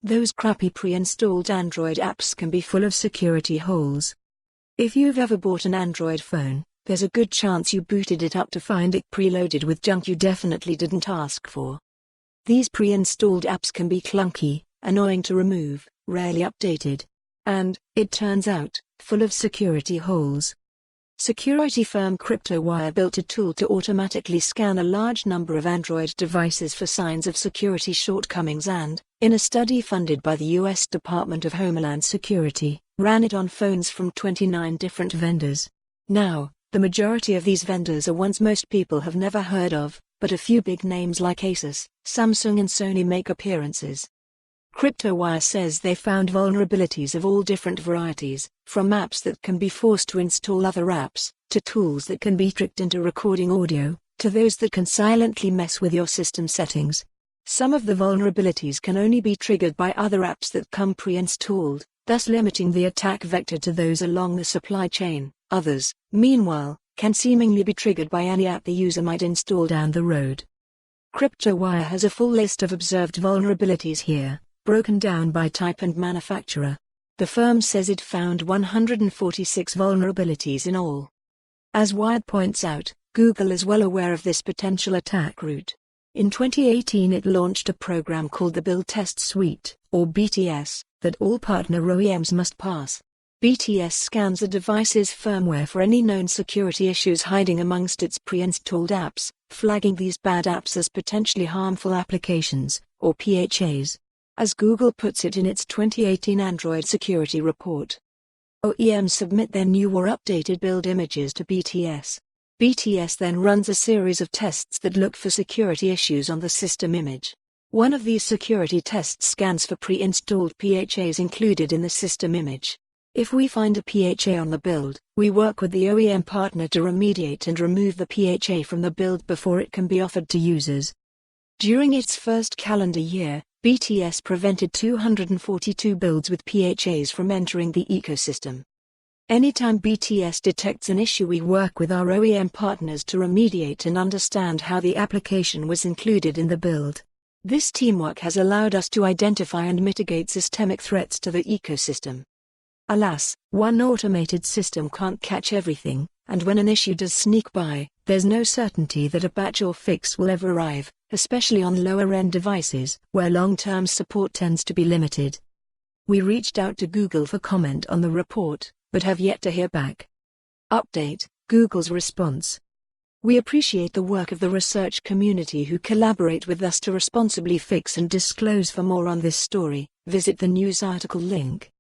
Those crappy pre-installed Android apps can be full of security holes. If you've ever bought an Android phone, there's a good chance you booted it up to find it preloaded with junk you definitely didn't ask for. These pre-installed apps can be clunky, annoying to remove, rarely updated, and, it turns out, full of security holes. Security firm Kryptowire built a tool to automatically scan a large number of Android devices for signs of security shortcomings and, in a study funded by the U.S. Department of Homeland Security, ran it on phones from 29 different vendors. Now, the majority of these vendors are ones most people have never heard of, but a few big names like Asus, Samsung and Sony make appearances. Kryptowire says they found vulnerabilities of all different varieties, from apps that can be forced to install other apps, to tools that can be tricked into recording audio, to those that can silently mess with your system settings. Some of the vulnerabilities can only be triggered by other apps that come pre-installed, thus limiting the attack vector to those along the supply chain. Others, meanwhile, can seemingly be triggered by any app the user might install down the road. Kryptowire has a full list of observed vulnerabilities here, broken down by type and manufacturer. The firm says it found 146 vulnerabilities in all. As Wired points out, Google is well aware of this potential attack route. In 2018 it launched a program called the Build Test Suite, or BTS, that all partner OEMs must pass. BTS scans a device's firmware for any known security issues hiding amongst its pre-installed apps, flagging these bad apps as potentially harmful applications, or PHAs. As Google puts it in its 2018 Android Security Report. OEMs submit their new or updated build images to BTS. BTS then runs a series of tests that look for security issues on the system image. One of these security tests scans for pre-installed PHAs included in the system image. If we find a PHA on the build, we work with the OEM partner to remediate and remove the PHA from the build before it can be offered to users. During its first calendar year, BTS prevented 242 builds with PHAs from entering the ecosystem. Anytime BTS detects an issue, we work with our OEM partners to remediate and understand how the application was included in the build. This teamwork has allowed us to identify and mitigate systemic threats to the ecosystem. Alas, one automated system can't catch everything, and when an issue does sneak by, there's no certainty that a patch or fix will ever arrive, especially on lower-end devices, where long-term support tends to be limited. We reached out to Google for comment on the report, but have yet to hear back. Update: Google's response. We appreciate the work of the research community who collaborate with us to responsibly fix and disclose. For more on this story, visit the news article link.